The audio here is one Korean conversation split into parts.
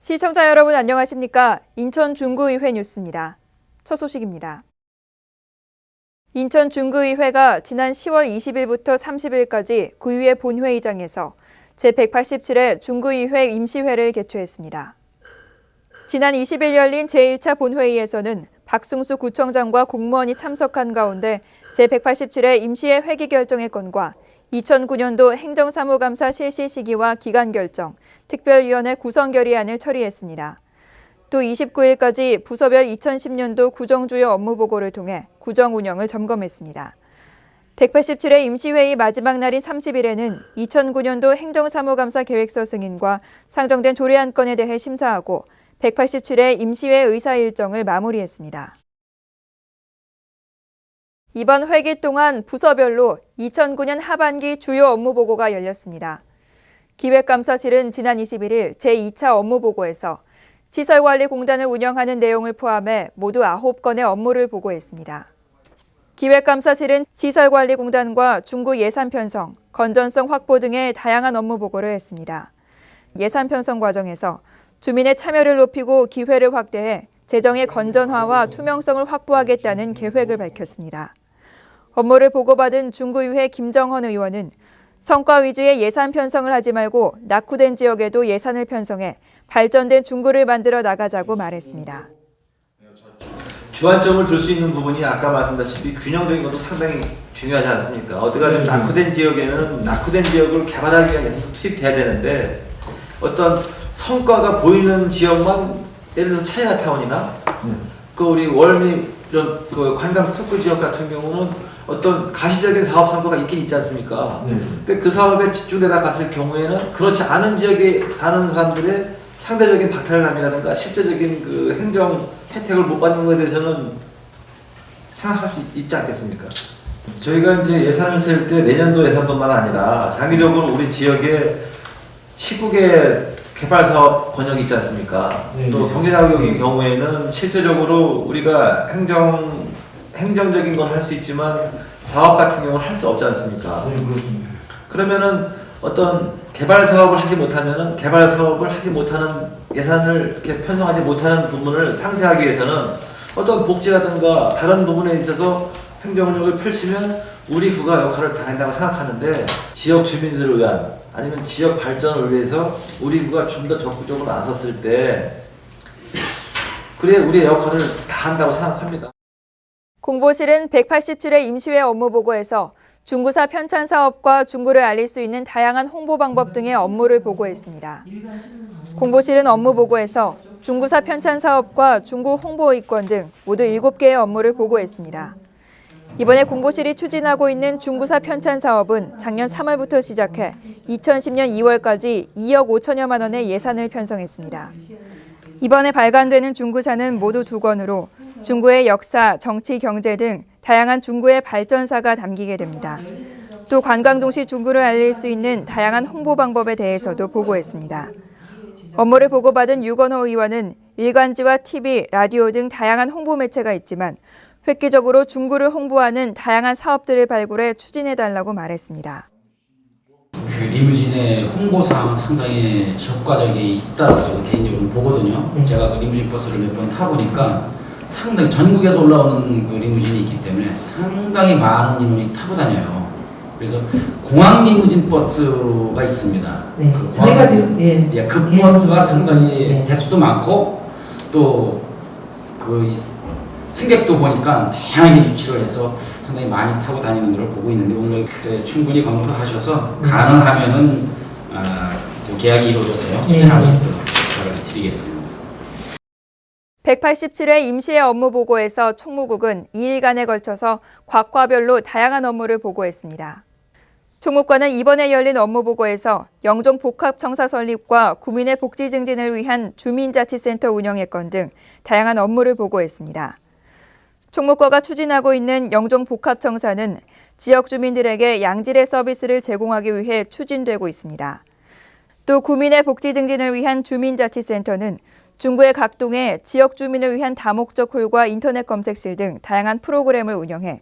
시청자 여러분 안녕하십니까? 인천 중구의회 뉴스입니다. 첫 소식입니다. 인천 중구의회가 지난 10월 20일부터 30일까지 구의회 본회의장에서 제187회 중구의회 임시회를 개최했습니다. 지난 20일 열린 제1차 본회의에서는 박승수 구청장과 공무원이 참석한 가운데 제187회 임시회 회기 결정의 건과 2009년도 행정사무감사 실시 시기와 기간 결정, 특별위원회 구성 결의안을 처리했습니다. 또 29일까지 부서별 2010년도 구정주요 업무보고를 통해 구정 운영을 점검했습니다. 187회 임시회의 마지막 날인 30일에는 2009년도 행정사무감사 계획서 승인과 상정된 조례안건에 대해 심사하고 187회 임시회 의사 일정을 마무리했습니다. 이번 회기 동안 부서별로 2009년 하반기 주요 업무보고가 열렸습니다. 기획감사실은 지난 21일 제2차 업무보고에서 시설관리공단을 운영하는 내용을 포함해 모두 9건의 업무를 보고했습니다. 기획감사실은 시설관리공단과 중구 예산 편성, 건전성 확보 등의 다양한 업무 보고를 했습니다. 예산 편성 과정에서 주민의 참여를 높이고 기회를 확대해 재정의 건전화와 투명성을 확보하겠다는 계획을 밝혔습니다. 업무를 보고받은 중구의회 김정헌 의원은 성과 위주의 예산 편성을 하지 말고 낙후된 지역에도 예산을 편성해 발전된 중구를 만들어 나가자고 말했습니다. 주안점을 둘 수 있는 부분이 아까 말씀드렸다시피 균형적인 것도 상당히 중요하지 않습니까? 어디가 좀 낙후된 지역에는 낙후된 지역을 개발하기 위해 계속 투입해야 되는데 어떤 성과가 보이는 지역만 예를 들어서 차이나타운이나 그 우리 월미 이런 그 관광 특구 지역 같은 경우는 어떤 가시적인 사업 성과가 있긴 있지 않습니까? 근데 그 사업에 집중되다 갔을 경우에는 그렇지 않은 지역에 사는 사람들의 상대적인 박탈감이라든가 실제적인 그 행정 혜택을 못 받는 것에 대해서는 생각할 수 있지 않겠습니까? 저희가 이제 예산을 쓸 때 내년도 예산뿐만 아니라 장기적으로 우리 지역에 19개 개발사업 권역이 있지 않습니까? 또 경제자격의 경우에는 실제적으로 우리가 행정적인 건 할 수 있지만 사업 같은 경우는 할 수 없지 않습니까? 그러면은 어떤 개발 사업을 하지 못하면은 개발 사업을 하지 못하는 예산을 이렇게 편성하지 못하는 부분을 상쇄하기 위해서는 어떤 복지라든가 다른 부분에 있어서 행정력을 펼치면 우리 구가 역할을 다 한다고 생각하는데 지역 주민들을 위한 아니면 지역 발전을 위해서 우리 구가 좀 더 적극적으로 나섰을 때 그래 우리의 역할을 다 한다고 생각합니다. 공보실은 187회 임시회 업무보고에서 중구사 편찬 사업과 중구를 알릴 수 있는 다양한 홍보 방법 등의 업무를 보고했습니다. 공보실은 업무보고에서 중구사 편찬 사업과 중구 홍보이권 등 모두 7개의 업무를 보고했습니다. 이번에 공보실이 추진하고 있는 중구사 편찬 사업은 작년 3월부터 시작해 2010년 2월까지 2억 5천여만 원의 예산을 편성했습니다. 이번에 발간되는 중구사는 모두 2권으로 중구의 역사, 정치, 경제 등 다양한 중구의 발전사가 담기게 됩니다. 또 관광동시 중구를 알릴 수 있는 다양한 홍보 방법에 대해서도 보고했습니다. 업무를 보고받은 유건호 의원은 일간지와 TV, 라디오 등 다양한 홍보 매체가 있지만 획기적으로 중구를 홍보하는 다양한 사업들을 발굴해 추진해달라고 말했습니다. 그 리무진의 홍보사항은 상당히 효과적이 있다고 저는 개인적으로 보거든요. 제가 그 리무진 버스를 몇 번 타보니까 상당히 전국에서 올라오는 그 리무진이 있기 때문에 상당히 많은 인원이 타고 다녀요. 그래서 공항 리무진 버스가 있습니다. 네. 그 저희가 지금 그 버스가 상당히 대수도 많고 또 그 승객도 보니까 다양하게 유치를 해서 상당히 많이 타고 다니는 걸 보고 있는데 오늘 충분히 검토하셔서 가능하면은 계약이 이루어져서요 추진할 수 있도록 부탁을 드리겠습니다. 187회 임시회 업무보고에서 총무국은 2일간에 걸쳐서 곽과별로 다양한 업무를 보고했습니다. 총무과는 이번에 열린 업무보고에서 영종복합청사 설립과 구민의 복지 증진을 위한 주민자치센터 운영의 건 등 다양한 업무를 보고했습니다. 총무과가 추진하고 있는 영종복합청사는 지역 주민들에게 양질의 서비스를 제공하기 위해 추진되고 있습니다. 또 구민의 복지 증진을 위한 주민자치센터는 중구의 각 동에 지역 주민을 위한 다목적 홀과 인터넷 검색실 등 다양한 프로그램을 운영해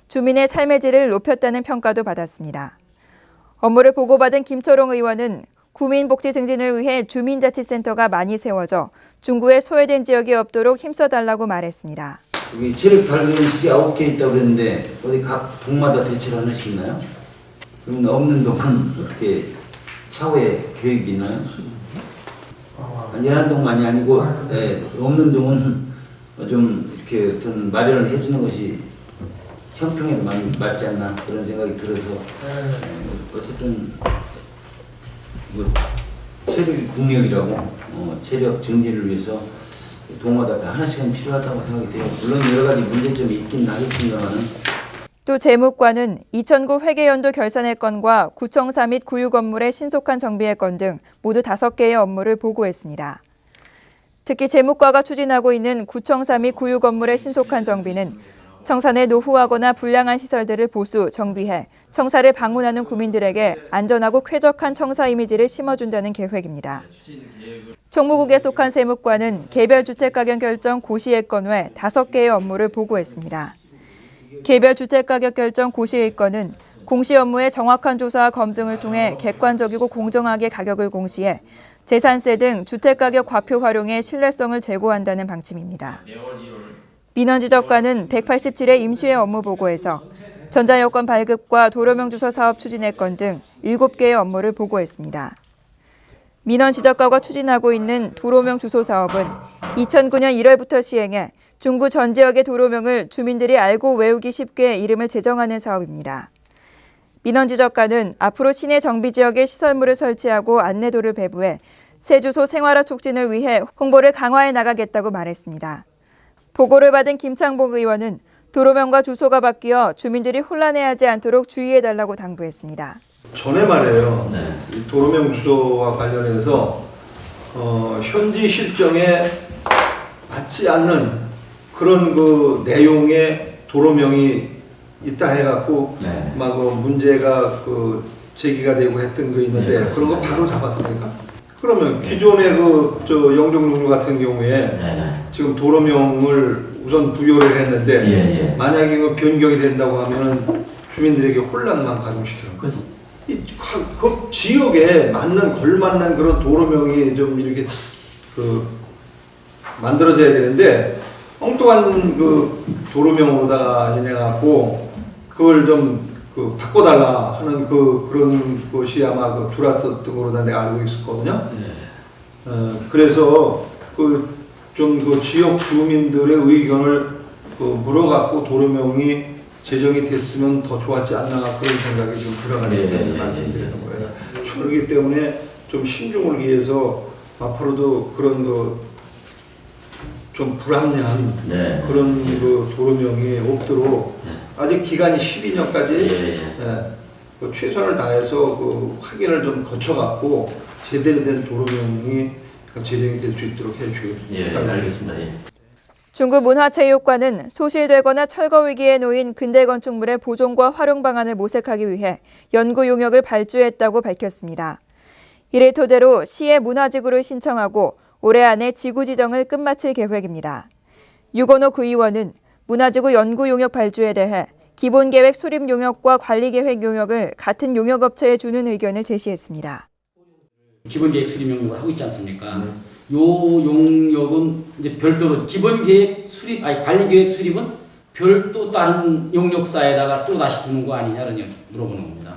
주민의 삶의 질을 높였다는 평가도 받았습니다. 업무를 보고받은 김초롱 의원은 구민복지 증진을 위해 주민자치센터가 많이 세워져 중구에 소외된 지역이 없도록 힘써달라고 말했습니다. 여기 체력 달리는 시설이 9개 있다고 그랬는데 어디 각 동마다 대체를 하나씩 있나요? 그럼 없는 동은 어떻게 차후에 계획이 있나요? 아니, 연한 동만이 아니고 없는 동은 좀 이렇게 어떤 마련을 해주는 것이 형평에 맞지 않나 그런 생각이 들어서 어쨌든 뭐 체력이 국력이라고 체력 증진을 위해서 동마다 하나씩은 필요하다고 생각이 돼요. 물론 여러 가지 문제점이 있긴 하겠습니다만은. 또 재무과는 2009 회계연도 결산의 건과 구청사 및 구유 건물의 신속한 정비의 건 등 모두 5개의 업무를 보고했습니다. 특히 재무과가 추진하고 있는 구청사 및 구유 건물의 신속한 정비는 청사 내 노후하거나 불량한 시설들을 보수, 정비해 청사를 방문하는 구민들에게 안전하고 쾌적한 청사 이미지를 심어준다는 계획입니다. 총무국에 속한 세무과는 개별 주택가격 결정 고시의 건 외 5개의 업무를 보고했습니다. 개별 주택가격 결정 고시의 건은 공시 업무의 정확한 조사와 검증을 통해 객관적이고 공정하게 가격을 공시해 재산세 등 주택가격 과표 활용에 신뢰성을 제고한다는 방침입니다. 민원지적과는 187회 임시회 업무 보고에서 전자여권 발급과 도로명 주소 사업 추진의 건 등 7개의 업무를 보고했습니다. 민원지적과가 추진하고 있는 도로명 주소 사업은 2009년 1월부터 시행해 중구 전 지역의 도로명을 주민들이 알고 외우기 쉽게 이름을 제정하는 사업입니다. 민원지적과는 앞으로 시내 정비지역에 시설물을 설치하고 안내도를 배부해 새 주소 생활화 촉진을 위해 홍보를 강화해 나가겠다고 말했습니다. 보고를 받은 김창복 의원은 도로명과 주소가 바뀌어 주민들이 혼란해하지 않도록 주의해달라고 당부했습니다. 전에 말이에요. 이 도로명 주소와 관련해서 현지 실정에 맞지 않는 그런 그 내용의 도로명이 있다 해갖고 막 문제가 그 제기가 되고 했던 거 있는데 그런 거 바로 잡았습니까? 그러면 기존의 그 영종도로 같은 경우에 지금 도로명을 우선 부여를 했는데 만약에 그 변경이 된다고 하면은 주민들에게 혼란만 가중시켜요. 그 지역에 걸맞는 그런 도로명이 좀 이렇게 만들어져야 되는데 엉뚱한 그 도로명으로다가 인해갖고 그걸 좀 바꿔달라 하는 그런 것이 아마 들어왔었던 거로 내가 알고 있었거든요. 그래서 좀 지역 주민들의 의견을 물어갖고 도로명이 제정이 됐으면 더 좋았지 않나 그런 생각이 좀 들어가기 때문에 말씀드리는 거예요. 그렇기 때문에 좀 신중을 기해서 앞으로도 그런 좀 불합리한 그런 도로명이 없도록 아직 기간이 12년까지 최선을 다해서 확인을 좀 거쳐갖고 제대로 된 도로명이 제정이 될 수 있도록 해주시겠습니다. 알겠습니다. 중구 문화체육관은 소실되거나 철거 위기에 놓인 근대 건축물의 보존과 활용 방안을 모색하기 위해 연구 용역을 발주했다고 밝혔습니다. 이를 토대로 시에 문화지구를 신청하고 올해 안에 지구 지정을 끝마칠 계획입니다. 유건호 구의원은 문화지구 연구 용역 발주에 대해 기본계획 수립 용역과 관리계획 용역을 같은 용역업체에 주는 의견을 제시했습니다. 기본계획 수립 용역을 하고 있지 않습니까? 요 용역은 이제 별도로 기본계획 수립, 관리계획 수립은 별도 다른 용역사에다가 또 다시 두는 거 아니냐는 물어보는 겁니다.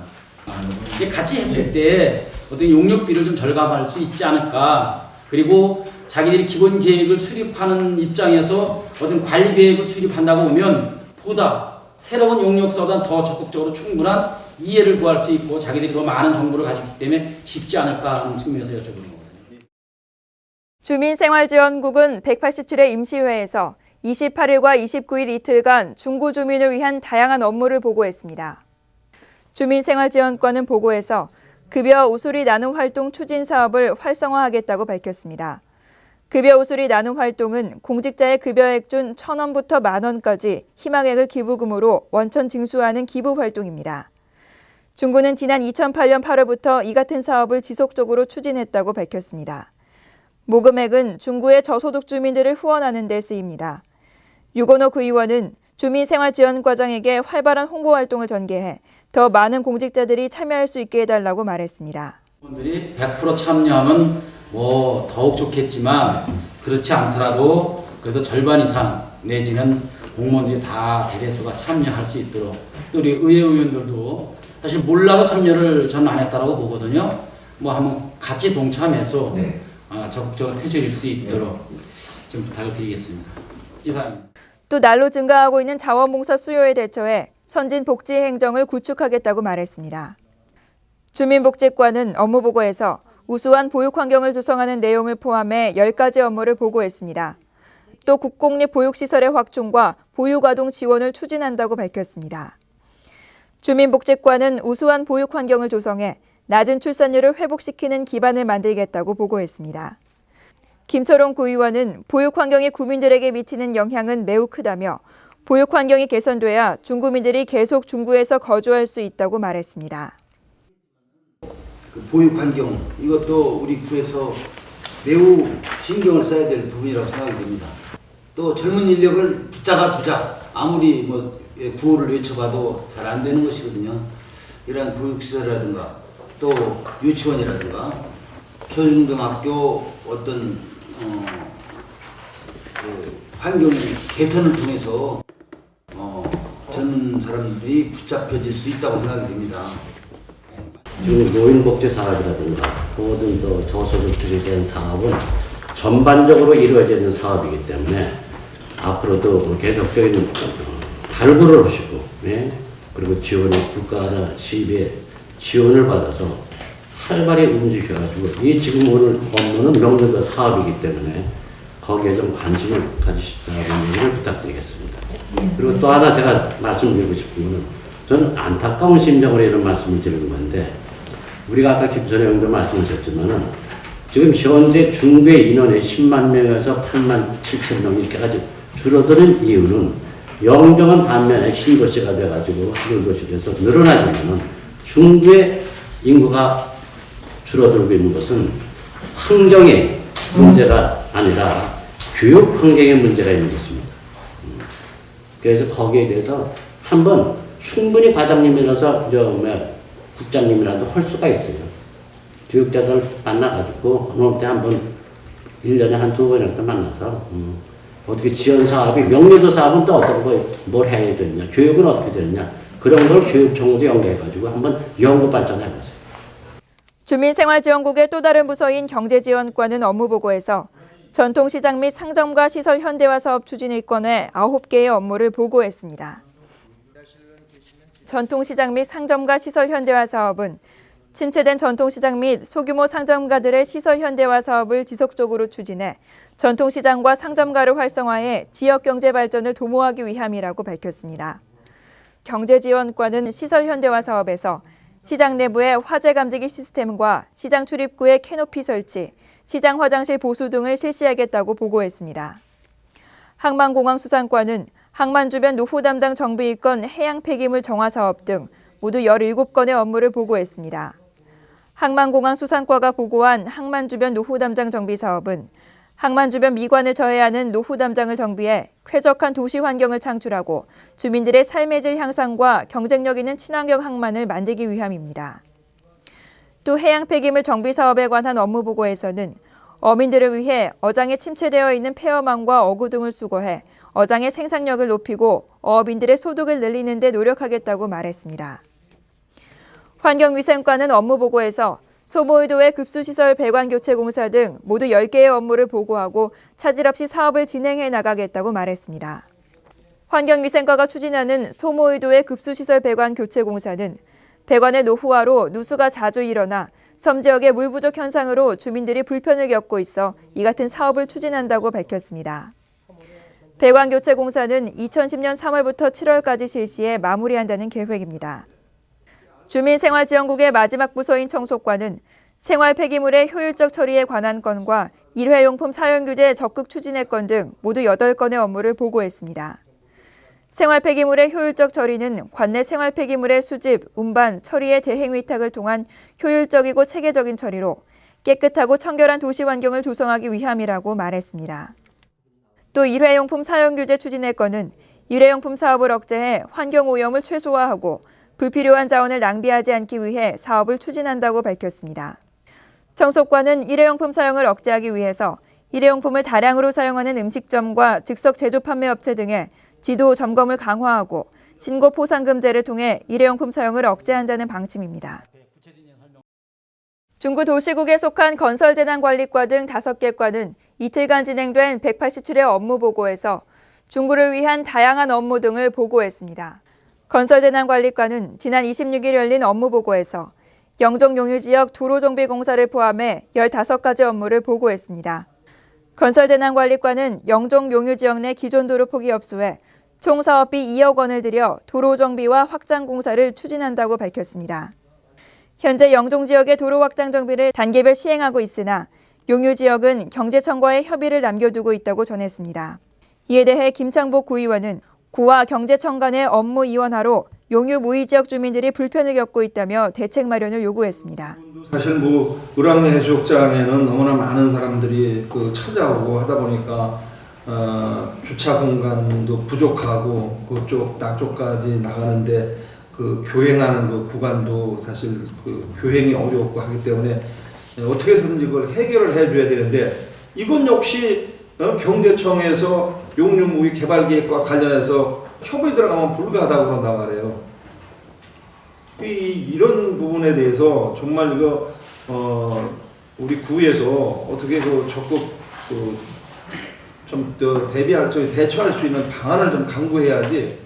이게 같이 했을 때 어떤 용역비를 좀 절감할 수 있지 않을까. 그리고 자기들이 기본계획을 수립하는 입장에서 어떤 관리계획을 수립한다고 보면 보다 새로운 용역사보다 더 적극적으로 충분한 이해를 구할 수 있고 자기들이 더 많은 정보를 가지고 있기 때문에 쉽지 않을까 하는 측면에서 여쭤보는 거거든요. 주민생활지원국은 187회 임시회에서 28일과 29일 이틀간 중구 주민을 위한 다양한 업무를 보고했습니다. 주민생활지원과는 보고에서 급여 우수리 나눔 활동 추진 사업을 활성화하겠다고 밝혔습니다. 급여 우수리 나눔 활동은 공직자의 급여액 중 1,000원부터 10,000원까지 희망액을 기부금으로 원천 징수하는 기부 활동입니다. 중구는 지난 2008년 8월부터 이 같은 사업을 지속적으로 추진했다고 밝혔습니다. 모금액은 중구의 저소득 주민들을 후원하는 데 쓰입니다. 유건호 구의원은 주민생활지원과장에게 활발한 홍보 활동을 전개해 더 많은 공직자들이 참여할 수 있게 해달라고 말했습니다. 분들이 100% 참여하면 뭐 더욱 좋겠지만 그렇지 않더라도 그래도 절반 이상 내지는 공무원들이 다 대대수가 참여할 수 있도록 또 우리 의회 의원들도 사실 몰라서 참여를 저는 안 했다고 보거든요. 뭐 한번 같이 동참해서 네. 적극적으로 펼쳐질 수 있도록 좀 부탁을 드리겠습니다. 이상입니다. 또 날로 증가하고 있는 자원봉사 수요에 대처해 선진복지 행정을 구축하겠다고 말했습니다. 주민복지과는 업무보고에서 우수한 보육환경을 조성하는 내용을 포함해 10가지 업무를 보고했습니다. 또 국공립 보육시설의 확충과 보육아동 지원을 추진한다고 밝혔습니다. 주민복지과는 우수한 보육환경을 조성해 낮은 출산율을 회복시키는 기반을 만들겠다고 보고했습니다. 김철원 구의원은 보육환경이 구민들에게 미치는 영향은 매우 크다며 보육환경이 개선돼야 중구민들이 계속 중구에서 거주할 수 있다고 말했습니다. 그 보육환경 이것도 우리 구에서 매우 신경을 써야 될 부분이라고 생각이 됩니다. 또 젊은 인력을 붙잡아 두자 아무리 뭐 구호를 외쳐봐도 잘 안 되는 것이거든요. 이러한 보육시설이라든가 또 유치원이라든가 초중등학교 어떤 그 환경의 개선을 통해서 젊은 사람들이 붙잡혀질 수 있다고 생각이 됩니다. 지금 노인복지 사업이라든가 모든 저소득층에 대한 사업은 전반적으로 이루어지는 사업이기 때문에 앞으로도 계속적인 발굴을 하시고, 그리고 국가나 시비의 지원을 받아서 활발히 움직여가지고 이 지금 오늘 업무는 명령과 사업이기 때문에 거기에 좀 관심을 가지시자는 얘기를 부탁드리겠습니다. 그리고 또 하나 제가 말씀드리고 싶은 거는 저는 안타까운 심정으로 이런 말씀을 드리는 건데 우리가 아까 김선영 의원도 말씀하셨지만은 지금 현재 중배 인원이 10만 명에서 8만 7천 명 이렇게까지 줄어드는 이유는 영정은 반면에 신도시가 돼가지고 신도시에서 늘어나지만은 중구의 인구가 줄어들고 있는 것은 환경의 문제가 아니라 교육 환경의 문제가 있는 것입니다. 그래서 거기에 대해서 한번 충분히 과장님이라서 국장님이라도 할 수가 있어요. 교육자들 만나가지고 어느 때 한번 1년에 한두 번이라도 만나서 어떻게 지원 사업이 명료도 사업은 또 어떤 뭘 해야 되느냐, 교육은 어떻게 되느냐 그런 걸 교육청으로 연계해가지고 한번 연구 발전해보세요. 주민생활지원국의 또 다른 부서인 경제지원과는 업무보고에서 전통시장 및 상점과 시설 현대화 사업 추진 일권의 9개의 업무를 보고했습니다. 전통시장 및 상점과 시설 현대화 사업은 침체된 전통시장 및 소규모 상점가들의 시설 현대화 사업을 지속적으로 추진해 전통시장과 상점가를 활성화해 지역경제 발전을 도모하기 위함이라고 밝혔습니다. 경제지원과는 시설 현대화 사업에서 시장 내부의 화재 감지기 시스템과 시장 출입구의 캐노피 설치, 시장 화장실 보수 등을 실시하겠다고 보고했습니다. 항만공항수산과는 항만 주변 노후 담당 정비 일권 해양 폐기물 정화 사업 등 모두 17건의 업무를 보고했습니다. 항만공항수산과가 보고한 항만 주변 노후 담당 정비 사업은 항만 주변 미관을 저해하는 노후 담장을 정비해 쾌적한 도시 환경을 창출하고 주민들의 삶의 질 향상과 경쟁력 있는 친환경 항만을 만들기 위함입니다. 또 해양 폐기물 정비 사업에 관한 업무 보고에서는 어민들을 위해 어장에 침체되어 있는 폐어망과 어구 등을 수거해 어장의 생산력을 높이고 어업인들의 소득을 늘리는 데 노력하겠다고 말했습니다. 환경위생과는 업무 보고에서 소모의도의 급수시설 배관교체 공사 등 모두 10개의 업무를 보고하고 차질 없이 사업을 진행해 나가겠다고 말했습니다. 환경위생과가 추진하는 소모의도의 급수시설 배관 교체 공사는 배관의 노후화로 누수가 자주 일어나 섬 지역의 물 부족 현상으로 주민들이 불편을 겪고 있어 이 같은 사업을 추진한다고 밝혔습니다. 배관 교체 공사는 2010년 3월부터 7월까지 실시해 마무리한다는 계획입니다. 주민생활지원국의 마지막 부서인 청소과는 생활 폐기물의 효율적 처리에 관한 건과 일회용품 사용규제 적극 추진의 건 등 모두 8건의 업무를 보고했습니다. 생활 폐기물의 효율적 처리는 관내 생활 폐기물의 수집, 운반, 처리의 대행 위탁을 통한 효율적이고 체계적인 처리로 깨끗하고 청결한 도시 환경을 조성하기 위함이라고 말했습니다. 또 일회용품 사용규제 추진의 건은 일회용품 사업을 억제해 환경오염을 최소화하고 불필요한 자원을 낭비하지 않기 위해 사업을 추진한다고 밝혔습니다. 청속과는 일회용품 사용을 억제하기 위해서 일회용품을 다량으로 사용하는 음식점과 즉석 제조 판매업체 등의 지도 점검을 강화하고 신고 포상금제를 통해 일회용품 사용을 억제한다는 방침입니다. 중구 도시국에 속한 건설재난관리과 등 5개 과는 이틀간 진행된 187회 업무보고에서 중구를 위한 다양한 업무 등을 보고했습니다. 건설재난관리과는 지난 26일 열린 업무보고에서 영종용유지역 도로정비공사를 포함해 15가지 업무를 보고했습니다. 건설재난관리과는 영종용유지역 내 기존 도로 포기 업소에 총 사업비 2억 원을 들여 도로 정비와 확장 공사를 추진한다고 밝혔습니다. 현재 영종지역의 도로 확장 정비를 단계별 시행하고 있으나 용유지역은 경제청과의 협의를 남겨두고 있다고 전했습니다. 이에 대해 김창복 구의원은 구와 경제청 간의 업무 이원화로 용유 무의 지역 주민들이 불편을 겪고 있다며 대책 마련을 요구했습니다. 사실 을왕리 해수욕장에는 너무나 많은 사람들이 찾아오고 하다 보니까 주차 공간도 부족하고 그쪽 낙쪽까지 나가는데 교행하는 구간도 사실 교행이 어렵고 하기 때문에 어떻게 해서든지 이걸 해결을 해줘야 되는데 이건 역시 경제청에서 용유무의 개발계획과 관련해서 협의에 들어가면 불가하다고 그런단 말이에요. 이런 부분에 대해서 정말 이거 우리 구에서 어떻게 적극 좀 대처할 수 있는 방안을 좀 강구해야지.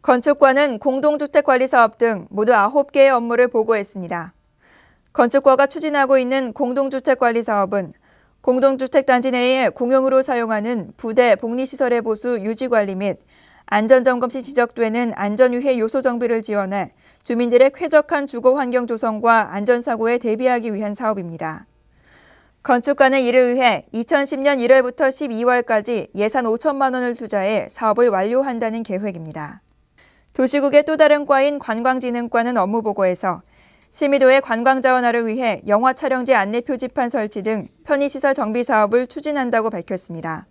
건축과는 공동주택관리사업 등 모두 9개의 업무를 보고했습니다. 건축과가 추진하고 있는 공동주택관리사업은 공동주택단지 내에 공용으로 사용하는 부대, 복리시설의 보수, 유지관리 및 안전점검 시 지적되는 안전유해 요소 정비를 지원해 주민들의 쾌적한 주거 환경 조성과 안전사고에 대비하기 위한 사업입니다. 건축과는 이를 위해 2010년 1월부터 12월까지 예산 5천만 원을 투자해 사업을 완료한다는 계획입니다. 도시국의 또 다른 과인 관광진흥과는 업무보고에서 시미도의 관광자원화를 위해 영화 촬영지 안내 표지판 설치 등 편의시설 정비 사업을 추진한다고 밝혔습니다.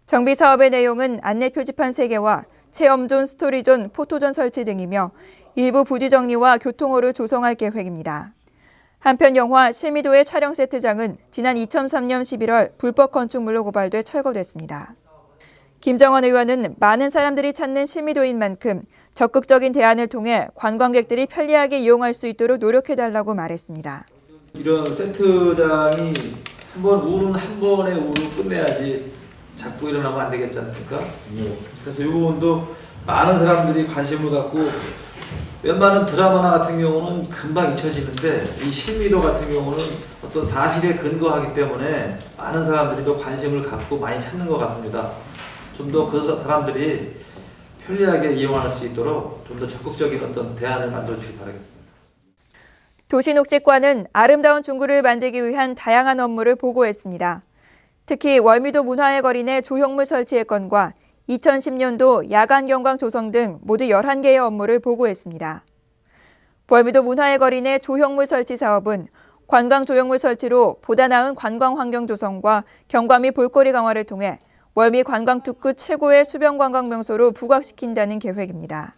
정비 사업의 내용은 안내 표지판 3개와 체험존, 스토리존, 포토존 설치 등이며 일부 부지 정리와 교통호를 조성할 계획입니다. 한편 영화 실미도의 촬영 세트장은 지난 2003년 11월 불법 건축물로 고발돼 철거됐습니다. 김정원 의원은 많은 사람들이 찾는 실미도인 만큼 적극적인 대안을 통해 관광객들이 편리하게 이용할 수 있도록 노력해달라고 말했습니다. 이런 세트장이 우는 한 번에 우는 끝내야지 자꾸 일어나면 안 되겠지 않습니까? 그래서 이 부분도 많은 사람들이 관심을 갖고 웬만한 드라마나 같은 경우는 금방 잊혀지는데 이 실미도 같은 경우는 어떤 사실에 근거하기 때문에 많은 사람들이 더 관심을 갖고 많이 찾는 것 같습니다. 좀 더 그 사람들이 편리하게 이용할 수 있도록 좀 더 적극적인 어떤 대안을 만들어 주시기 바라겠습니다. 도시녹지과는 아름다운 중구를 만들기 위한 다양한 업무를 보고했습니다. 특히 월미도 문화의 거리 내 조형물 설치의 건과 2010년도 야간 경광 조성 등 모두 11개의 업무를 보고했습니다. 월미도 문화의 거리 내 조형물 설치 사업은 관광 조형물 설치로 보다 나은 관광 환경 조성과 경관 및 볼거리 강화를 통해 월미 관광 특구 최고의 수변 관광 명소로 부각시킨다는 계획입니다.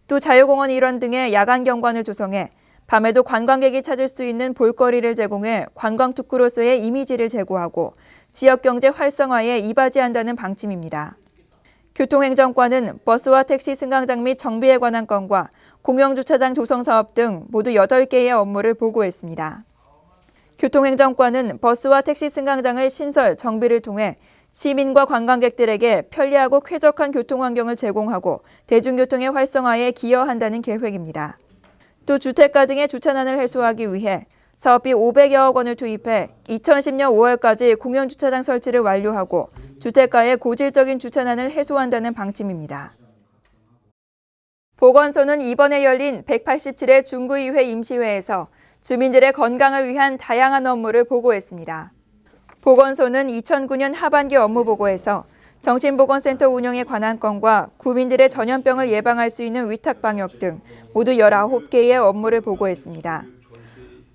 또 자유공원 일원 등의 야간 경관을 조성해 밤에도 관광객이 찾을 수 있는 볼거리를 제공해 관광 특구로서의 이미지를 제고하고 지역 경제 활성화에 이바지한다는 방침입니다. 교통행정과는 버스와 택시 승강장 및 정비에 관한 건과 공영주차장 조성 사업 등 모두 8개의 업무를 보고했습니다. 교통행정과는 버스와 택시 승강장의 신설, 정비를 통해 시민과 관광객들에게 편리하고 쾌적한 교통환경을 제공하고 대중교통의 활성화에 기여한다는 계획입니다. 또 주택가 등의 주차난을 해소하기 위해 사업비 500여억 원을 투입해 2010년 5월까지 공영주차장 설치를 완료하고 주택가의 고질적인 주차난을 해소한다는 방침입니다. 보건소는 이번에 열린 187회 중구의회 임시회에서 주민들의 건강을 위한 다양한 업무를 보고했습니다. 보건소는 2009년 하반기 업무보고에서 정신보건센터 운영에 관한 건과 구민들의 전염병을 예방할 수 있는 위탁방역 등 모두 19개의 업무를 보고했습니다.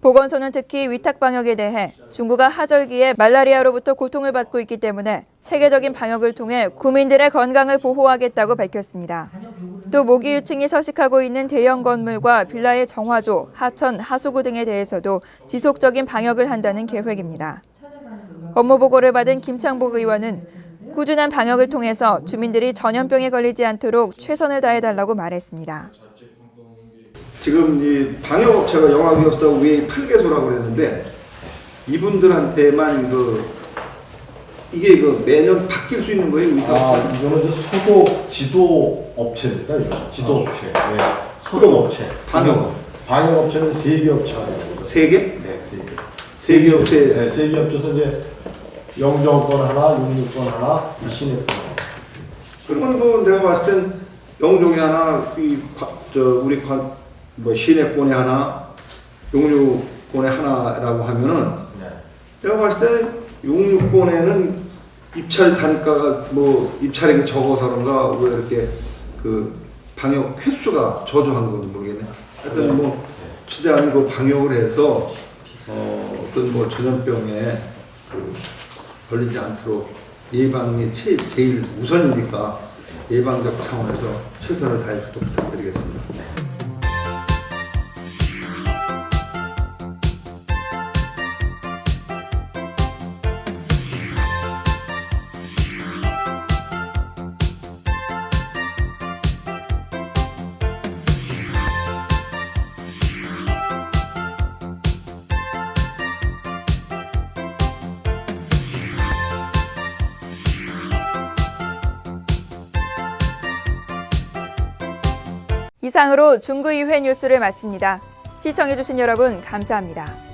보건소는 특히 위탁방역에 대해 중구가 하절기에 말라리아로부터 고통을 받고 있기 때문에 체계적인 방역을 통해 구민들의 건강을 보호하겠다고 밝혔습니다. 또 모기 유충이 서식하고 있는 대형 건물과 빌라의 정화조, 하천, 하수구 등에 대해서도 지속적인 방역을 한다는 계획입니다. 업무 보고를 받은 김창복 의원은 꾸준한 방역을 통해서 주민들이 전염병에 걸리지 않도록 최선을 다해달라고 말했습니다. 지금 이 방역업체가 영화기업사고 위에 8개소라고 그랬는데 이분들한테만 이게 매년 바뀔 수 있는 거예요? 이거는 이제 소독 지도 업체입니다. 이거 지도 업체, 소독 업체, 방역 업체는 3개 업체가 됩니다. 3개? 네, 3개. 3개 업체. 네, 3개 업체에서 이제 영종권 하나, 육류권 하나, 시내권 하나. 그러면 내가 봤을 땐 영종이 하나, 시내권에 하나, 용류권에 하나라고 하면은 내가 봤을 때 용류권에는 입찰 단가가 입찰액이 적어서 그런가 왜 이렇게 방역 횟수가 저조한 건지 모르겠네. 하여튼 최대한 방역을 해서 어떤 전염병에 걸리지 않도록 예방이 제일 우선이니까 예방적 차원에서 최선을 다해서 부탁드리겠습니다. 이상으로 중구의회 뉴스를 마칩니다. 시청해주신 여러분 감사합니다.